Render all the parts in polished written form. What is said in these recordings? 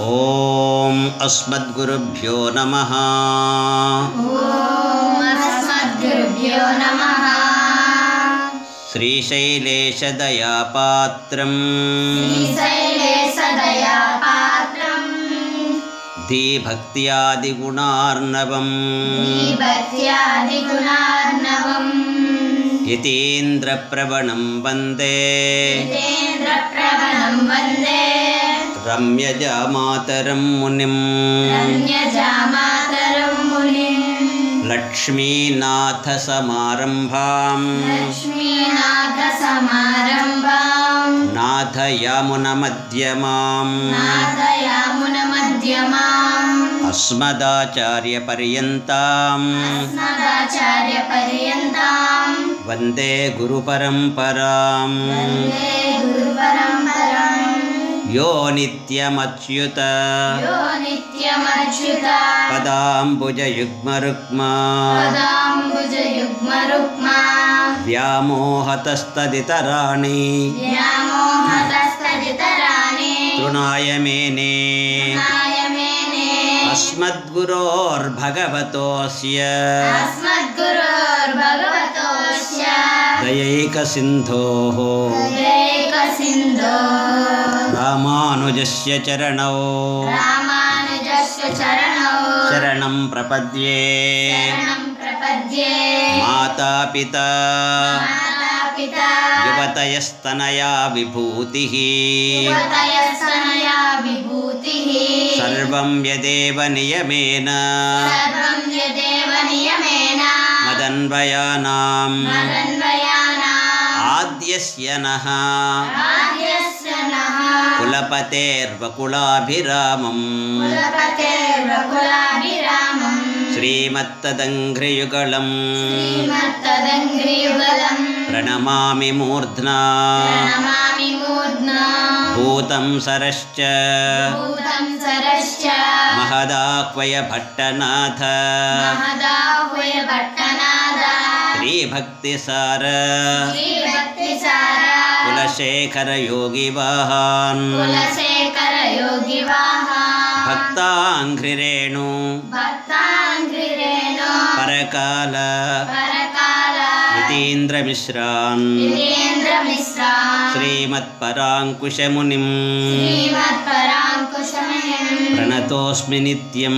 ಓಂ ಅಸ್ಮದ್ಗುರುಭ್ಯೋ ನಮಃ. ಶ್ರೀಶೈಲೇಶದಯಾಪಾತ್ರಂ ಧೀಭಕ್ತ್ಯಾದಿಗುಣಾರ್ಣವಂ ಯತೀಂದ್ರಪ್ರವಣಂ ವಂದೇ ರಮ್ಯಜಾಮಾತರಂ ಮುನಿಂ ಲಕ್ಷ್ಮೀನಾಥಸಮಾರಂಭಾಂ ನಾಥಯಾಮುನಮಧ್ಯಮಾಂ ಅಸ್ಮದಾಚಾರ್ಯಪರ್ಯಂತಾಂ ವಂದೇ ಗುರುಪರಂಪರಾಂ. ಯೋ ನಿತ್ಯಮಚ್ಯುತ ಪದಾಂಬುಜಯುಗ್ಮರುಕ್ಮಾ ವ್ಯಾಮೋಹತಸ್ತದಿತರಾಣಿ ತೃಣಾಯ ಮೇನೆ. ಅಸ್ಮದ್ಗುರೋರ್ಭಗವತೋಸ್ಯ ದಯೈಕಸಿಂಧೋಃ ರಾಮಾನುಜಸ್ಯ ಚರಣೌ ಶರಣಂ ಪ್ರಪದ್ಯೆ. ಮಾತಾ ಪಿತಾ ಯುವತಯಸ್ತನಯಾ ವಿಭೂತಿಃ ಸರ್ವಂ ಯದೇವ ನಿಯಮೇನ ಮದನ್ವಯಾನಾಂ ಆದ್ಯಸ್ಯ ನಃ ಕುಲಪತೇರ್ವಕುಲಾಭಿರಾಮಂ ಶ್ರೀಮತ್ತದಂಘ್ರಿಯುಗಳಂ ಪ್ರಣಮಾಮಿ ಮೂರ್ಧ್ನಾ. ಭೂತಂ ಸರಶ್ಚ ಮಹದಾಹ್ವಯ ಭಟ್ಟನಾಥ ಶ್ರೀಭಕ್ತಿಸಾರ ಕುಲಶೇಖರ ಯೋಗಿವಾಹಾನ್ ಭಕ್ತಾಂಘ್ರಿರೇಣು ಪರಕಾಲ ಯತೀಂದ್ರಮಿಶ್ರಾನ್ ಶ್ರೀಮತ್ಪರಾಂಕುಶಮುನಿಂ ಪ್ರಣತೋಸ್ಮಿ ನಿತ್ಯಂ.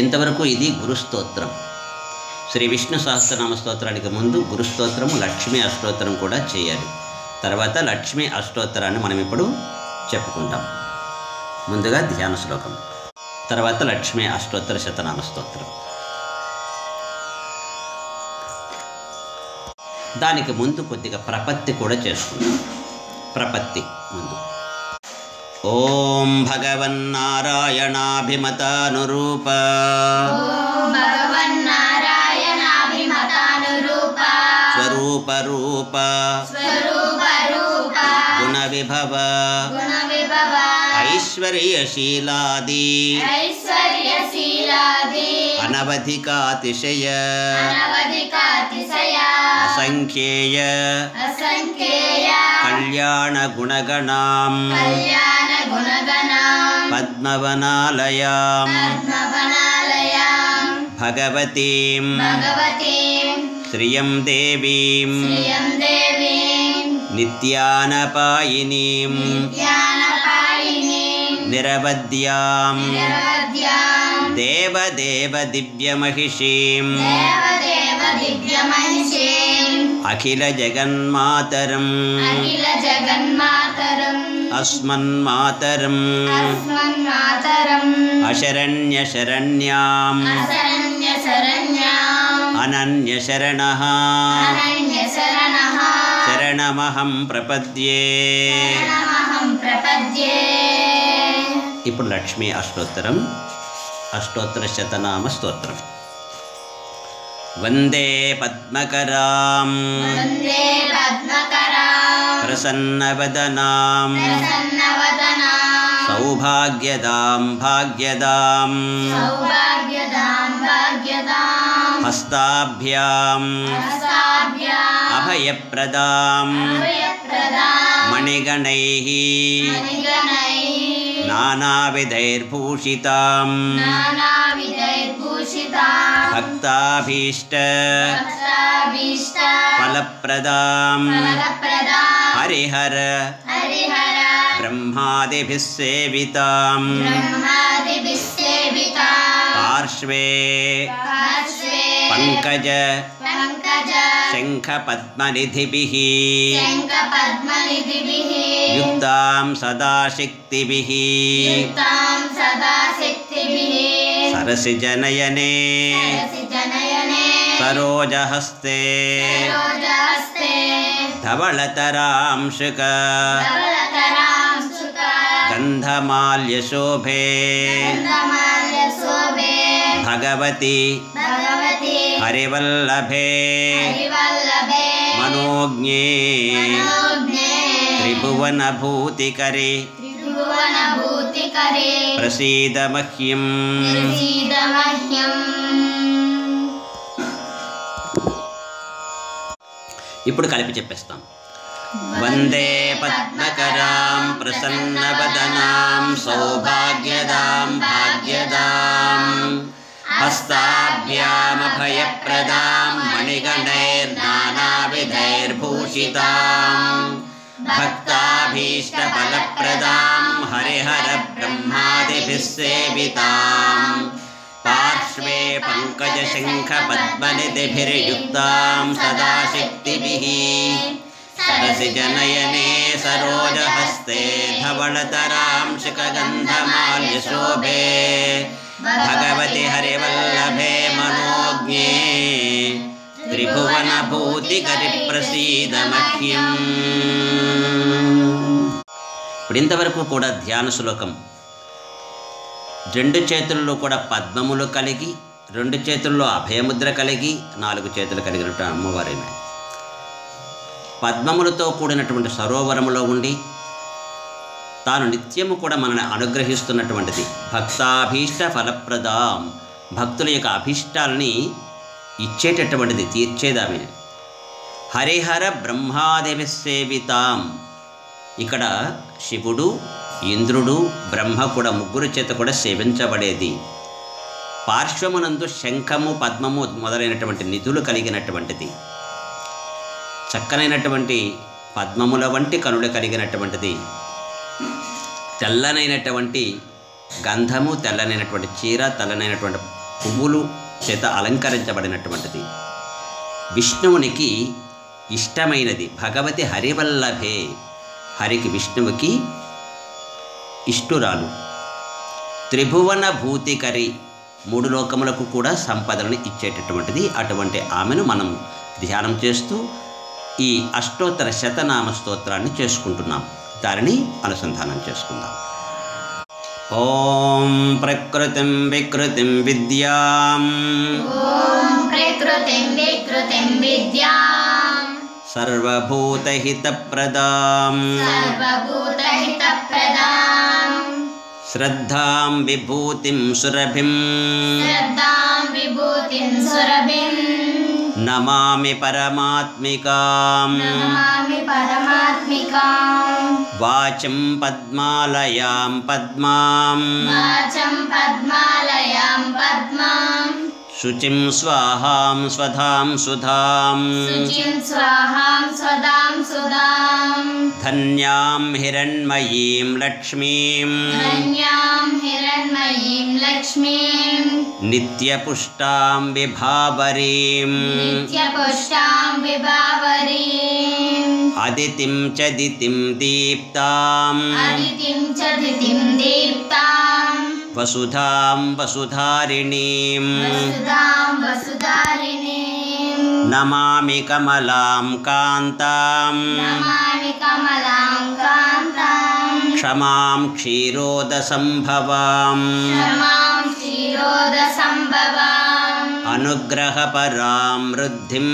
ఇంతవరకు ఇది గురుస్తోత్రం. శ్రీ విష్ణు సహస్రనామ స్తోత్రానికి ముందు గురుస్తోత్రము, లక్ష్మీ అష్టోత్తరం కూడా చేయాలి. తర్వాత లక్ష్మీ అష్టోత్తరాన్ని మనం ఇప్పుడు చెప్పుకుంటాం. ముందుగా ధ్యాన శ్లోకం, తర్వాత లక్ష్మీ అష్టోత్తర శతనామ స్తోత్రం. దానికి ముందు కొద్దిగా ప్రపత్తి కూడా చేసుకుంటాం. ప్రపత్తి ముందు ఓం భగవన్నారాయణాభిమతానురూప స్వరూపరూప గుణవిభవ ఐశ్వర్యశీలాది అనవధికాతిశయ అసంఖ్యేయ కళ్యాణ గుణగణాం పద్మవనాలయాం భగవతీం శ్రియం దేవీం నిత్యానపాయినీం నిరవధ్యాం దేవదేవ దివ్యమహిషీం అఖిల జగన్మాతరం అస్మన్మాతరం అశరణ్యశరణ్యాం అనన్యశరణః శరణమహం ప్రపద్యే. ఇప్పుడు లక్ష్మీ అష్టోత్తరం, అష్టోత్తర శతనామ స్తోత్రం. వందే పద్మకరాం ప్రసన్నవదనాం సౌభాగ్యదాం భాగ్యదాం హస్తాభ్యాం అభయప్రదాం मणिगणैः नानाविधैर्भूषितां भक्ताभीष्ट फलप्रदां हरिहर ब्रह्मादिभिः सेवितां पार्श्वे पंकज शंखपद्मनिधिभिः युक्तां सदाशक्तिभिः सरसिजनयने सरोजहस्ते धवलतरांशुक गन्धमाल्यशोभे भगवती हरिवल्लभे मनोज्ञे त्रिभुवनभूतिकरे प्रसीद मह्यम्। ఇప్పుడు కలిపి చెప్పేస్తాం. వందే పద్మకరాం ప్రసన్నవదనాం సౌభాగ్యదాం భాగ్యదాం హస్తాభ్యామభయప్రదాం మణిగణైర్నానావిధైర్భూషితాం భక్తాభీష్టఫలప్రదాం హరిహర బ్రహ్మాదిభిः సేవితాం पार्श्वे पंकजशंखपद्मनिधिभिर्युक्तां सदाशक्तिभिः सरसिजनयने सरोजहस्ते धवलतरांशुकगन्धमाल्यशोभे भगवति हरिवल्लभे मनोज्ञे त्रिभुवनभूतिकरि प्रसीद मह्यम्। ఇప్పుడు ఇంతవరకు కూడా ధ్యాన శ్లోకం రెండు చేతుల్లో కూడా పద్మములు కలిగి, రెండు చేతుల్లో అభయముద్ర కలిగి, 4 చేతులు కలిగినటువంటి అమ్మవారిని పద్మములతో కూడినటువంటి సరోవరములో ఉండి తాను నిత్యము కూడా మనల్ని అనుగ్రహిస్తున్నటువంటిది. భక్తాభీష్ట ఫలప్రదాం, భక్తుల యొక్క అభీష్టాలని ఇచ్చేటటువంటిది, తీర్చేదామె. హరిహర బ్రహ్మాదిభిः సేవితాం, ఇక్కడ శివుడు, ఇంద్రుడు, బ్రహ్మ కూడా ముగ్గురు చేత కూడా సేవించబడేది. పార్శ్వమునందు శంఖము పద్మము మొదలైనటువంటి నిధులు కలిగినటువంటిది. చక్కనైనటువంటి పద్మముల వంటి కనులు కలిగినటువంటిది. తెల్లనైనటువంటి గంధము, తెల్లనైనటువంటి చీర, తెల్లనైనటువంటి పువ్వులు చేత అలంకరించబడినటువంటిది. విష్ణువునికి ఇష్టమైనది. భగవతి హరివల్లభే, హరికి విష్ణువుకి ఇష్టురాలు. త్రిభువన భూతికరి, 3 లోకములకు కూడా సంపదలను ఇచ్చేటటువంటిది. అటువంటి ఆమెను మనం ధ్యానం చేస్తూ ఈ అష్టోత్తర శతనామ స్తోత్రాన్ని చేసుకుంటున్నాం. దానిని అనుసంధానం చేసుకుందాం. ఓం ప్రకృతిం వికృతిం విద్యాం సర్వభూతహితప్రదాం శ్రద్ధాం విభూతిం సురభిం నమామి పరమాత్మికాం వాచం పద్మాలయాం పద్మాం శుచిం స్వాహాం స్వధాం సుధాం ధన్యాం హిరణ్మయీం లక్ష్మీం నిత్యపుష్టాం విభావరీం అదితిం చ దితిం దీప్తాం వసుధాం వసుధారిణీం నమామి కమలాం కాంతాం క్షమాం క్షీరోదసంభవాం అనుగ్రహపరాం వృద్ధిం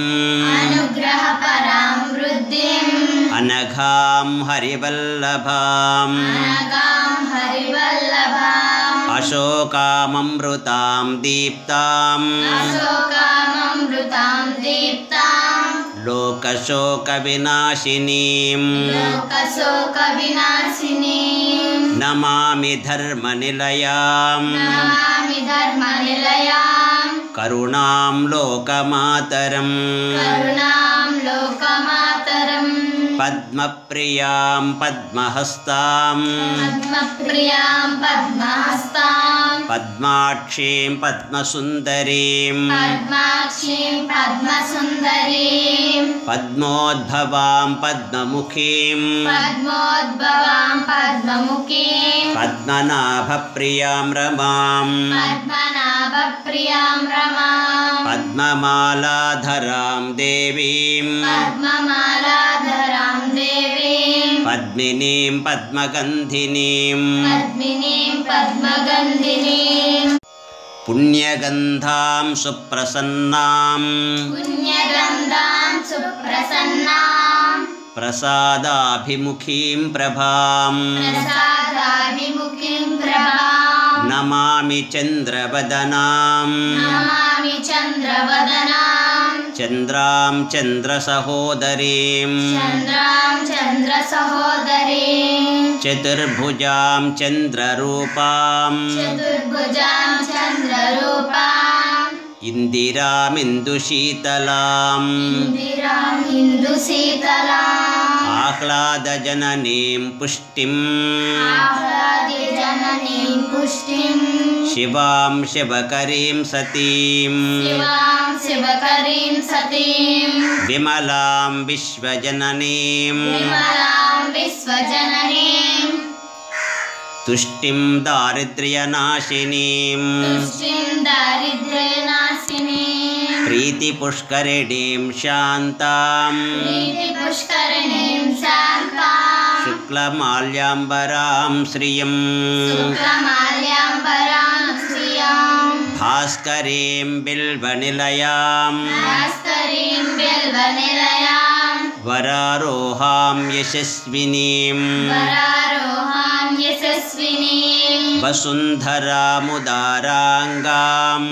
అనఘాం హరివల్లభాం అశోకామమృతాం దీప్తాం लोकशोकविनाशिनीं नमामि धर्मनिलयां करुणां लोकमातरं पद्मप्रियां पद्महस्तां पद्माक्षीं पद्मसुन्दरीं पद्मोद्भवां पद्ममुखीं पद्मनाभप्रियां रमां पद्ममालाधरां देवीं पद्मिनीं पद्मगन्धिनीं पुण्यगन्धां सुप्रसन्नां प्रसादाभिमुखीं प्रभां नमामि चन्द्रवदनां चन्द्रां चन्द्रसहोदरीं चतुर्भुजां चन्द्ररूपां इन्दिरामिन्दुशीतलां आह्लादजननीं पुष्टिं शिवां शिवकरीं सतीं विमलां विश्वजननीं तुष्टिं दारिद्र्यनाशिनीं प्रीतिपुष्करिणीं शान्तां शुक्लमाल्याम्बरां श्रियं भास्करीं बिल्वनिलयां वरारोहां यशस्विनीं वसुन्धरामुदाराङ्गां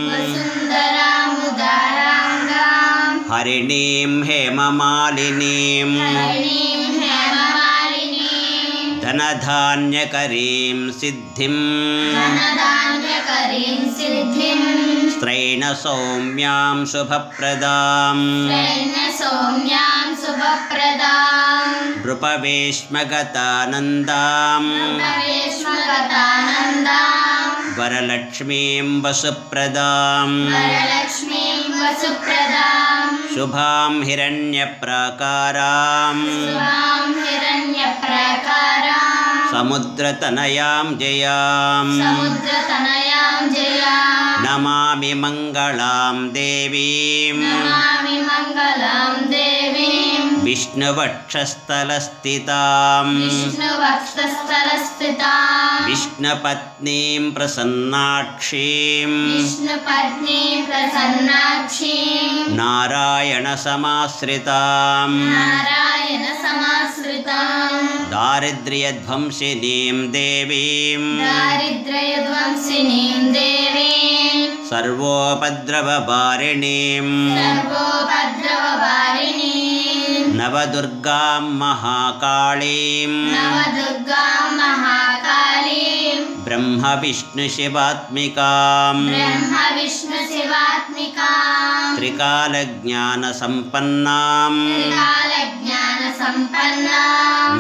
हरिणीं हेममालिनीं धनधान्यकरीं सिद्धिं स्त्रैणसौम्यां शुभप्रदां नृपवेश्मगतानन्दां वरलक्ष्मीं वसुप्रदां शुभां हिरण्यप्राकारां समुद्रतनयां जयां नमामि मङ्गलां देवीं विष्णुवक्षस्थलस्थितां विष्णुपत्नीं प्रसन्नाक्षीं नारायणसमाश्रितां दारिद्र्यध्वंसिनीं देवीं सर्वोपद्रववारिणीं नवदुर्गां महाकालीं ब्रह्मविष्णुशिवात्मिकां त्रिकालज्ञानसम्पन्नां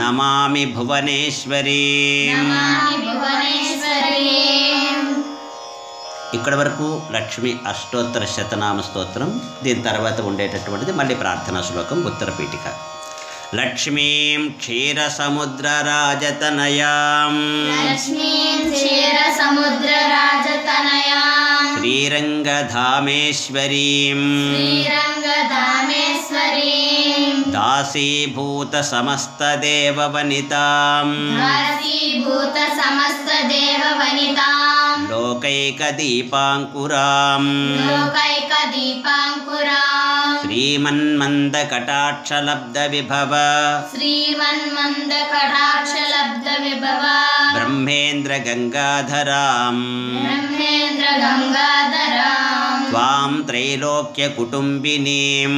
नमामि भुवनेश्वरीं ఇక్కడ వరకు లక్ష్మీ అష్టోత్తర శతనామ స్తోత్రం. దీని తర్వాత ఉండేటటువంటిది మళ్ళీ ప్రార్థనా శ్లోకం ఉత్తరపీఠిక. లక్ష్మీం క్షీరసముద్రరాజతనయాం శ్రీరంగధామేశ్వరీం దాసీభూత సమస్తదేవవనితాం లోకైకదీపాంకురాం శ్రీమన్మందకటాక్షలబ్ధవిభవ బ్రహ్మేంద్ర గంగాధరాం त्वां त्रैलोक्यकुटुम्बिनीं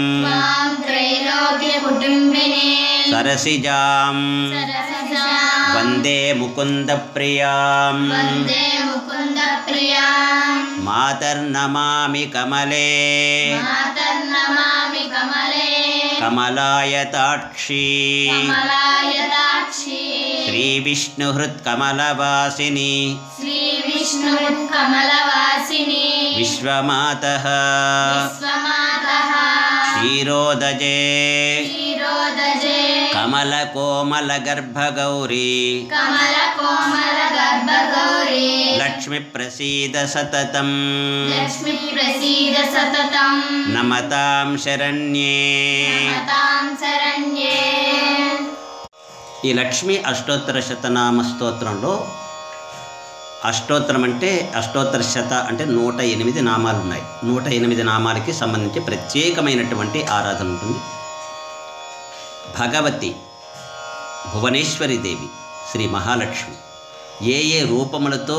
सरसिजां वन्दे मुकुन्दप्रियां मातर्नमामि कमले कमलायताक्षी श्रीविष्णुहृत्कमलवासिनी विश्वमातः क्षीरोदजे कमलकोमलगर्भगौरी लक्ष्मीप्रसीद सततं नमतां शरण्ये। ఈ లక్ష్మీ అష్టోత్తర శతనామ స్తోత్రంలో అష్టోత్తరం అంటే అష్టోత్తర శత అంటే 108 నామాలు ఉన్నాయి. 108 నామాలకి సంబంధించి ప్రత్యేకమైనటువంటి ఆరాధన ఉంటుంది. భగవతి భువనేశ్వరి దేవి శ్రీ మహాలక్ష్మి ఏ ఏ రూపములతో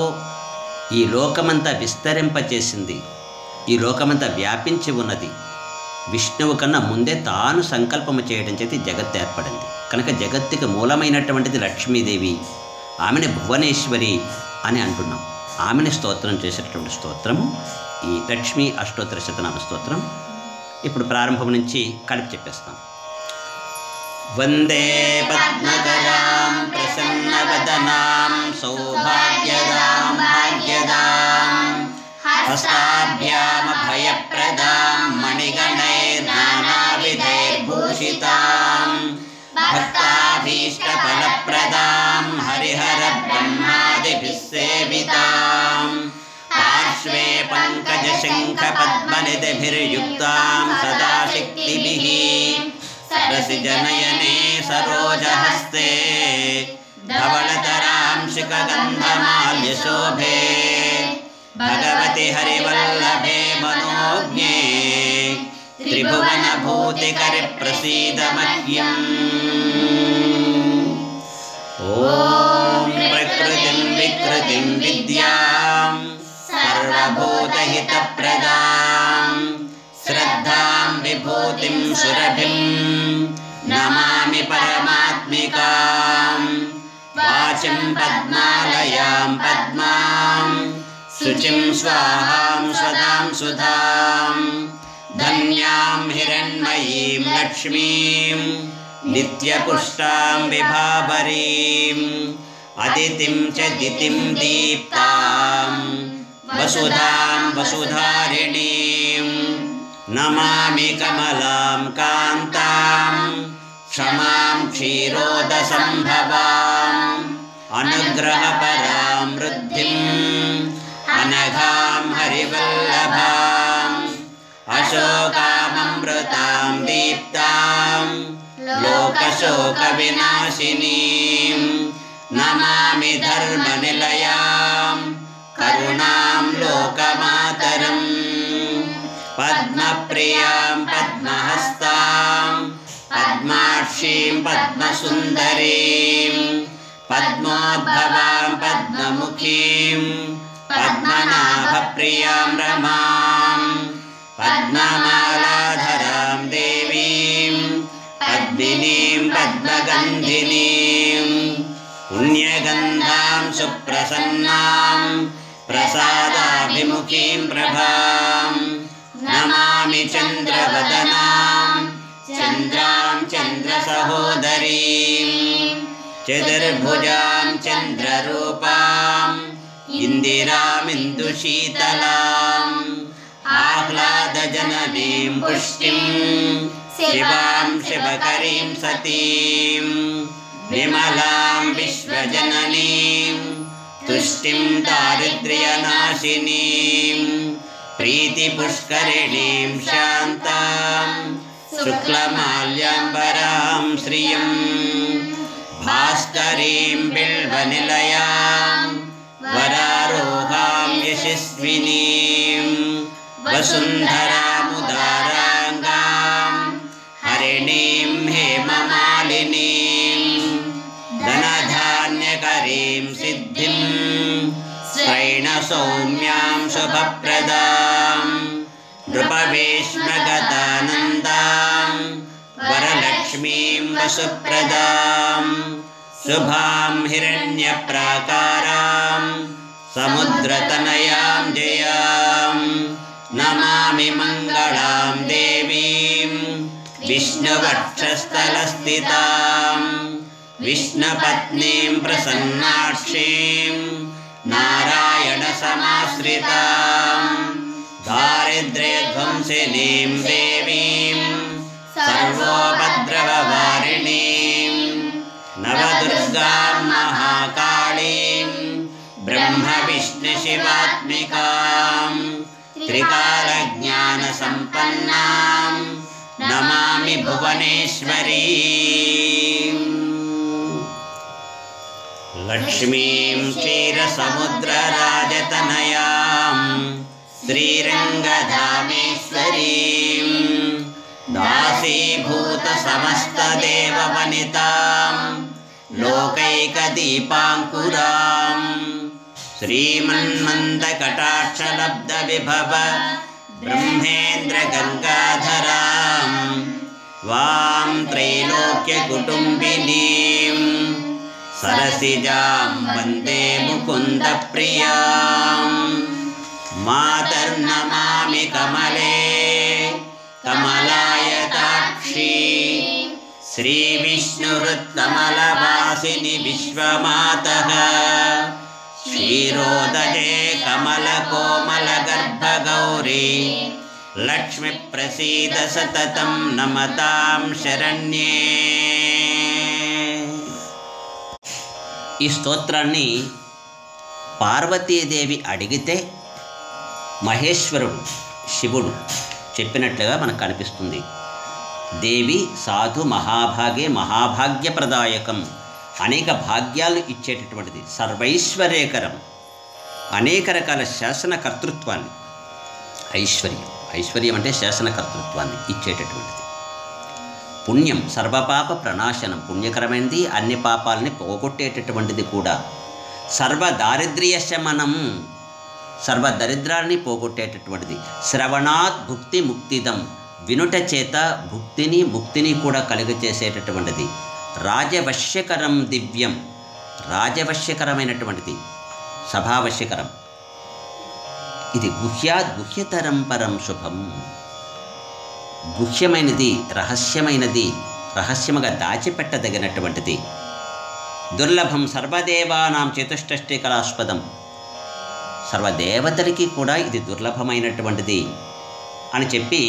ఈ లోకమంతా విస్తరింపచేసింది, ఈ లోకమంతా వ్యాపించి ఉన్నది. విష్ణువు కన్నా ముందే తాను సంకల్పము చేయడం చేతి జగత్తు ఏర్పడింది కనుక జగత్తుకి మూలమైనటువంటిది లక్ష్మీదేవి. ఆమెను భువనేశ్వరి అని అంటున్నాం. ఆమెను స్తోత్రం చేసేటటువంటి స్తోత్రము ఈ లక్ష్మీ అష్టోత్తర శతనామ స్తోత్రం. ఇప్పుడు ప్రారంభం నుంచి కలిపి చెప్పేస్తాం. వందే పద్మకరాం ప్రసన్నవదనాం సౌభాగ్యదాం భాగ్యదాం హస్తాభ్యామభయప్రదాం మణిగణైర్నానావిధైర్భూషితాం భక్తాభీష్టఫలప్రదాం హరిహరబ్రహ్మాదిభిः సేవితాం పార్శ్వే పంకజశంఖపద్మనిధిభిర్యుక్తాం సదాశక్తిభిः सरसिजनयने सरोजहस्ते धवलतरां शिखगन्धमाल्यशोभे भगवति हरिवल्लभे मनोज्ञे त्रिभुवनभूतिकरिप्रसीद मह्यम्। ॐ प्रकृतिं विकृतिं विद्यां सर्वभूतहितप्रदां श्रद्धां विभूतिं सुरभिं नमामि परमात्मिकां वाचिं पद्मालयां पद्मां शुचिं स्वाहां स्वदां सुधां धन्यां हिरण्मयीं लक्ष्मीं नित्यपुष्टां विभावरीं अदितिं च दितिं दीप्तां वसुधां वसुधारिणीं नमामि कमलां कान्तां क्षमां क्षीरोदसम्भवाम् अनुग्रहपरां वृद्धिम् अनघां हरिवल्लभाम् अशोकाममृतां दीप्तां लोकशोकविनाशिनीं नमामि धर्मनिलयां करुणां लोकमातरम् पद्मप्रियां पद्महस्तां पद्माक्षीं पद्मसुन्दरीं पद्मोद्भवां पद्ममुखीं पद्मनाभप्रियां रमां पद्ममालाधरां देवीं पद्मिनीं पद्मगन्धिनीं पुण्यगन्धां सुप्रसन्नां प्रसादाभिमुखीं प्रभां नमामि चन्द्रवदनां चन्द्रां चन्द्रसहोदरीं चतुर्भुजां चन्द्ररूपां इन्दिरामिन्दुशीतलाम् आह्लादजननीं पुष्टिं शिवां शिवकरीं सतीं विमलां विश्वजननीं तुष्टिं दारिद्र्यनाशिनीं प्रीतिपुष्करिणीं शान्तां शुक्लमाल्याम्बरां श्रियं भास्करीं बिल्वनिलयां वरारोहां यशस्विनीं वसुन्धरामुदाराङ्गां हरिणीं हेममालिनीं धनधान्यकरीं सिद्धिं स्त्रैणसौम्यां शुभप्रदां నృపవేష్మగతానందాం వరలక్ష్మీం వసుప్రదాం శుభాం హిరణ్యప్రాకారాం సముద్రతనయాం జయాం నమామి మంగళాం దేవీం విష్ణువక్షస్థలస్థితాం విష్ణుపత్నీం ప్రసన్నాక్షీం నారాయణ సమాశ్రితాం దారిద్ర్యధ్వంసినీం దేవీం సర్వోపద్రవవారిణీం నవదుర్గాం మహాకాళీం బ్రహ్మ విష్ణు శివాత్మికాం త్రికాలజ్ఞాన సంపన్నాం నమామి భువనేశ్వరీం లక్ష్మీం క్షీరసముద్రరాజతనయాం శ్రీరంగధామేశ్వరీం దాసీభూత సమస్తదేవవనితాం లోకైకదీపాంకురాం శ్రీమన్మందకటాక్షలబ్ధవిభవ బ్రహ్మేంద్రగంగాధరాం వాం త్రైలోక్యకుటుంబినీం సరసిజాం వందే ముకుందప్రియాం మాతర్నమామి కమలే కమలాయతాక్షి శ్రీవిష్ణుహృత్కమలవాసిని విశ్వమాతః క్షీరోదజే కమలకోమలగర్భగౌరీ లక్ష్మి ప్రసీద సతతం నమతాం శరణ్యే. ఈ స్తోత్రాన్ని పార్వతీదేవి అడిగితే మహేశ్వరుడు శివుడు చెప్పినట్లుగా మనకు కనిపిస్తుంది. దేవి సాధు మహాభాగే మహాభాగ్యప్రదాయకం, అనేక భాగ్యాలను ఇచ్చేటటువంటిది, సర్వైశ్వర్యకరం, అనేక రకాల శాసనకర్తృత్వాన్ని, ఐశ్వర్యం అంటే శాసనకర్తృత్వాన్ని ఇచ్చేటటువంటిది. పుణ్యం సర్వపాప ప్రణాశనం, పుణ్యకరమైనది, అన్ని పాపాలని పోగొట్టేటటువంటిది కూడా. సర్వదారిద్ర్య శమనం, సర్వదరిద్రాన్ని పోగొట్టేటటువంటిది. శ్రవణాత్ భుక్తి ముక్తిదం, వినుట చేత భుక్తిని ముక్తిని కూడా కలుగచేసేటటువంటిది. రాజవశ్యకరం దివ్యం, రాజవశ్యకరమైనటువంటిది, సభావశ్యకరం. ఇది గుహ్యతరం పరం శుభం, గుహ్యమైనది, రహస్యమైనది, రహస్యముగా దాచిపెట్టదగినటువంటిది. దుర్లభం సర్వదేవానాం చతుష్టష్టికలాస్పదం, సర్వదేవతలకి కూడా ఇది దుర్లభమైనటువంటిది అని చెప్పి,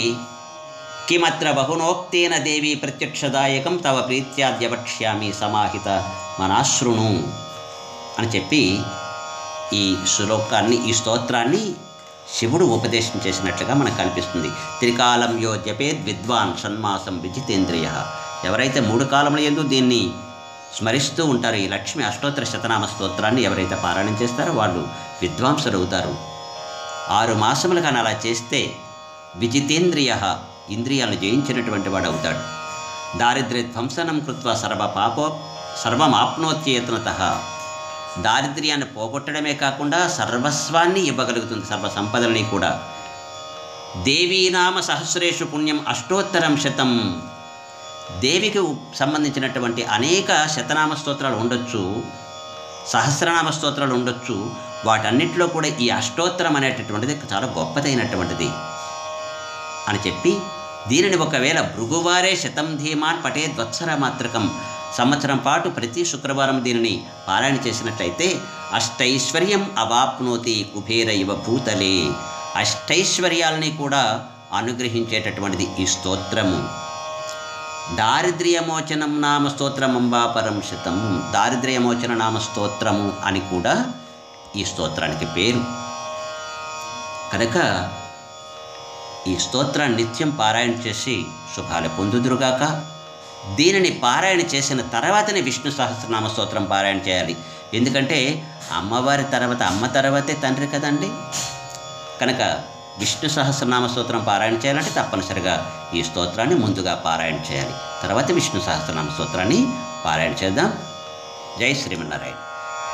కిమత్ర బహునోక్తేన దేవి ప్రత్యక్షదాయకం తవ ప్రీత్యాద్యవక్ష్యామి సమాహిత మనాశృణు అని చెప్పి ఈ శ్లోకాన్ని, ఈ స్తోత్రాన్ని శివుడు ఉపదేశం చేసినట్లుగా మనకు కనిపిస్తుంది. త్రికాలం యో జపేద్ విద్వాన్ షణ్మాసం విజితేంద్రియ, ఎవరైతే 3 కాలముల యందు దీన్ని స్మరిస్తూ ఉంటారో, ఈ లక్ష్మి అష్టోత్తర శతనామ స్తోత్రాన్ని ఎవరైతే పారాయణం చేస్తారో వాళ్ళు విద్వాంసులు అవుతారు. 6 మాసములు కానీ అలా చేస్తే విజితేంద్రియ, ఇంద్రియాలను జయించినటువంటి వాడు అవుతాడు. దారిద్ర్య ధ్వంసనం కృత్వా సర్వమాప్నోత్యేతనతః, దారిద్ర్యాన్ని పోగొట్టడమే కాకుండా సర్వస్వాన్ని ఇవ్వగలుగుతుంది, సర్వ సంపదలని కూడా. దేవీనామ సహస్రేషు పుణ్యం అష్టోత్తరం శతం, దేవికి సంబంధించినటువంటి అనేక శతనామ స్తోత్రాలు ఉండొచ్చు, సహస్రనామ స్తోత్రాలు ఉండొచ్చు. వాటన్నిటిలో కూడా ఈ అష్టోత్తరం అనేటటువంటిది చాలా గొప్పదైనటువంటిది అని చెప్పి, దీనిని ఒకవేళ భృగువారే శతం ధీమాన్ పఠేద్వత్సర మాత్రకం, సంవత్సరం పాటు ప్రతి శుక్రవారం దీనిని పారాయణ చేసినట్లయితే అష్టైశ్వర్యం అవాప్నోతి కుబేర ఇవ భూతలే, అష్టైశ్వర్యాలని కూడా అనుగ్రహించేటటువంటిది ఈ స్తోత్రము. దారిద్ర్యమోచనం నామ స్తోత్రం అంబాపరం శతం, దారిద్ర్యమోచన నామ స్తోత్రము అని కూడా ఈ స్తోత్రానికి పేరు. కనుక ఈ స్తోత్రాన్ని నిత్యం పారాయణ చేసి శుభాలు పొందుదురుగాక. దీనిని పారాయణ చేసిన తర్వాతనే విష్ణు సహస్రనామ స్తోత్రం పారాయణ చేయాలి. ఎందుకంటే అమ్మవారి తర్వాత అమ్మ తర్వాతే తండ్రి కదండి. కనుక విష్ణు సహస్రనామ స్తోత్రం పారాయణ చేయాలంటే తప్పనిసరిగా ఈ స్తోత్రాన్ని ముందుగా పారాయణ చేయాలి, తర్వాత విష్ణు సహస్రనామ స్తోత్రాన్ని పారాయణ చేద్దాం. జై శ్రీమన్నారాయణ.